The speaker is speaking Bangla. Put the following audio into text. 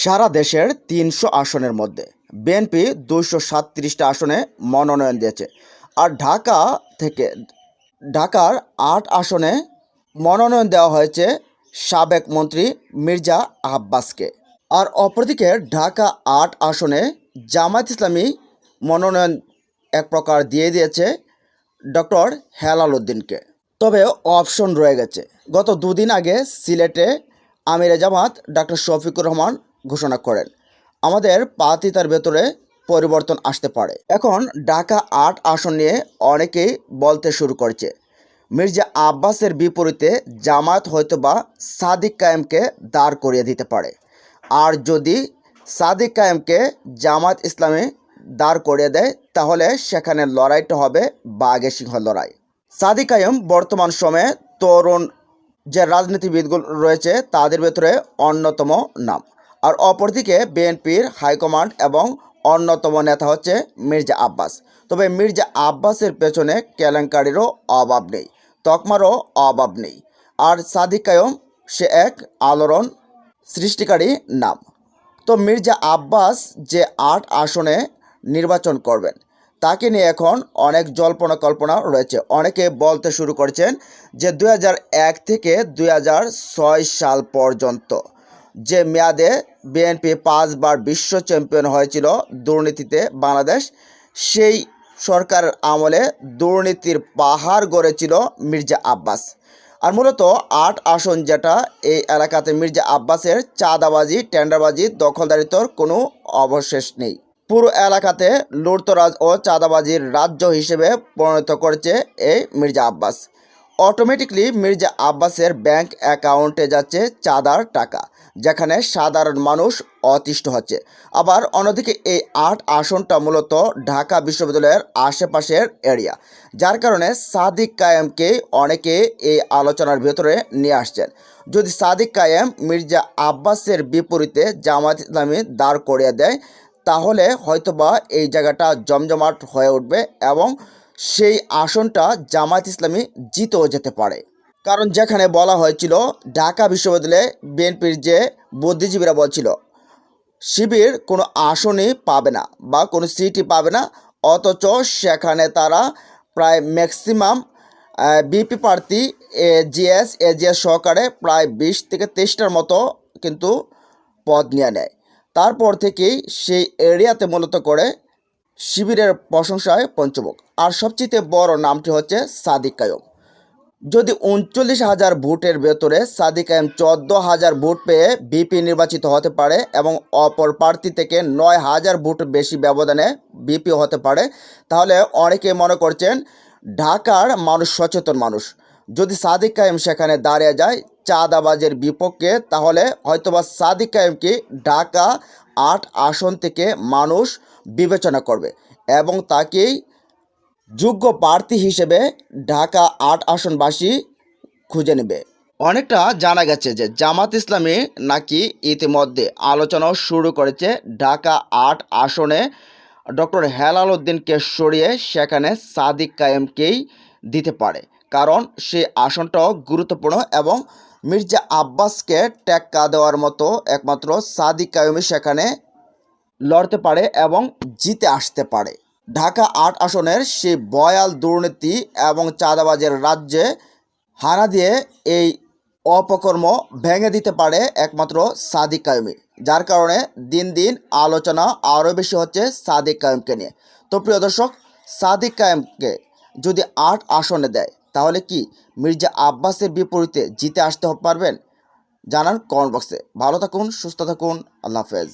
সারা দেশের ৩০০ আসনের মধ্যে বিএনপি ২৩৭টা আসনে মনোনয়ন দিয়েছে। আর ঢাকার ৮ আসনে মনোনয়ন দেওয়া হয়েছে সাবেক মন্ত্রী মির্জা আব্বাসকে। আর অপরদিকে ঢাকা ৮ আসনে জামায়াত ইসলামী মনোনয়ন এক প্রকার দিয়ে দিয়েছে ডক্টর হেলাল উদ্দিনকে। তবে অপশন রয়ে গেছে। গত দুদিন আগে সিলেটে আমিরে জামাত ডক্টর শফিকুর রহমান ঘোষণা করেন, আমাদের প্রার্থিতার ভেতরে পরিবর্তন আসতে পারে। এখন ঢাকা ৮ আসন নিয়ে অনেকেই বলতে শুরু করেছে, মির্জা আব্বাসের বিপরীতে জামায়াত হয়তোবা সাদিক কায়েমকে দাঁড় করিয়ে দিতে পারে। আর যদি সাদিক কায়েমকে জামায়াত ইসলামী দাঁড় করিয়ে দেয়, তাহলে সেখানে লড়াইটা হবে বাঘে সিংহ লড়াই। সাদিক কায়েম বর্তমান সময়ে তরুণ যে রাজনীতিবিদগুলো রয়েছে তাদের ভেতরে অন্যতম নাম। আর অপরদিকে বিএনপির হাইকমান্ড এবং অন্যতম নেতা হচ্ছে মির্জা আব্বাস। তবে মির্জা আব্বাসের পেছনে কেলেঙ্কারিরও অভাব নেই, তকমারও অভাব নেই। আর সাদিক কায়েম সে এক আলোড়ন সৃষ্টিকারী নাম। তো মির্জা আব্বাস যে ৮ আসনে নির্বাচন করবেন, তাকে নিয়ে এখন অনেক জল্পনা কল্পনা রয়েছে। অনেকে বলতে শুরু করেছেন যে ২০০১ থেকে ২০০৬ সাল পর্যন্ত যে মেয়াদে বিএনপি ৫ বার বিশ্ব চ্যাম্পিয়ন হয়েছিল দুর্নীতিতে বাংলাদেশ, সেই সরকারের আমলে দুর্নীতির পাহাড় গড়েছিল মির্জা আব্বাস। আর মূলত ৮ আসন যেটা, এই এলাকাতে মির্জা আব্বাসের চাঁদাবাজি, টেন্ডারবাজি, দখলদারিত্বর কোনো অবশেষ নেই। পুরো এলাকাতে লুটতরাজ ও চাঁদাবাজির রাজ্য হিসেবে পরিণত করেছে এই মির্জা আব্বাস। অটোমেটিকলি মির্জা আব্বাসের ব্যাংক অ্যাকাউন্টে যাচ্ছে চাঁদার টাকা, যেখানে সাধারণ মানুষ অতিষ্ঠ হচ্ছে। আবার অন্যদিকে এই ৮ আসনটা মূলত ঢাকা বিশ্ববিদ্যালয়ের আশেপাশের এরিয়া, যার কারণে সাদিক কায়েমকে অনেকে এই আলোচনার ভেতরে নিয়ে আসছেন। যদি সাদিক কায়েম মির্জা আব্বাসের বিপরীতে জামায়াত ইসলামী দাঁড় করিয়ে দেয়, তাহলে হয়তোবা এই জায়গাটা জমজমাট হয়ে উঠবে এবং সেই আসনটা জামায়াত ইসলামী জিতেও যেতে পারে। কারণ যেখানে বলা হয়েছিল ঢাকা বিশ্ববিদ্যালয়ে বিএনপির যে বুদ্ধিজীবীরা বলছিল শিবির কোনো আসনই পাবে না বা কোনো সিটই পাবে না, অথচ সেখানে তারা প্রায় ম্যাক্সিমাম বিপি প্রার্থী এজিএস সহকারে প্রায় ২০ থেকে ২৩টার মতো কিন্তু পদ নিয়ে নেয়। তারপর থেকেই সেই এরিয়াতে মূলত করে শিবিরের প্রশংসায় পঞ্চমুখ। আর সবচেয়ে বড় নামটি হচ্ছে সাদিক কায়েম। যদি ৩৯,০০০ ভোটের ভেতরে সাদিক কায়েম ১৪,০০০ ভোট পেয়ে বিপি নির্বাচিত হতে পারে এবং অপর প্রার্থী থেকে ৯,০০০ ভোট বেশি ব্যবধানে বিপি হতে পারে, তাহলে অনেকে মনে করছেন ঢাকার মানুষ সচেতন মানুষ। যদি সাদিক কায়েম সেখানে দাঁড়িয়ে যায় চাঁদাবাজের বিপক্ষে, তাহলে হয়তোবা সাদিক কায়েমকে ঢাকা ৮ আসন থেকে মানুষ বিবেচনা করবে এবং তাকেই যোগ্য প্রার্থী হিসেবে ঢাকা ৮ আসনবাসী খুঁজে নেবে। অনেকটা জানা গেছে যে জামাত ইসলামী নাকি ইতিমধ্যে আলোচনাও শুরু করেছে ঢাকা ৮ আসনে ডক্টর হেলাল উদ্দিনকে সরিয়ে সেখানে সাদিক কায়েমকেই দিতে পারে। কারণ সেই আসনটাও গুরুত্বপূর্ণ এবং মির্জা আব্বাসকে টেক্কা দেওয়ার মতো একমাত্র সাদিক কায়েমই সেখানে লড়তে পারে এবং জিতে আসতে পারে। ঢাকা ৮ আসনের সেই বয়াল দুর্নীতি এবং চাঁদাবাজের রাজ্যে হানা দিয়ে এই অপকর্ম ভেঙে দিতে পারে একমাত্র সাদিক কায়েমই, যার কারণে দিন দিন আলোচনা আরও বেশি হচ্ছে সাদিক কায়েমকে নিয়ে। তো প্রিয় দর্শক, সাদিক কায়েমকে যদি ৮ আসনে দেয়, তাহলে কি মির্জা আব্বাসের বিপরীতে জিতে আসতে পারবেন? জানান কমেন্ট বক্সে। ভালো থাকুন, সুস্থ থাকুন, আল্লাহ হাফেজ।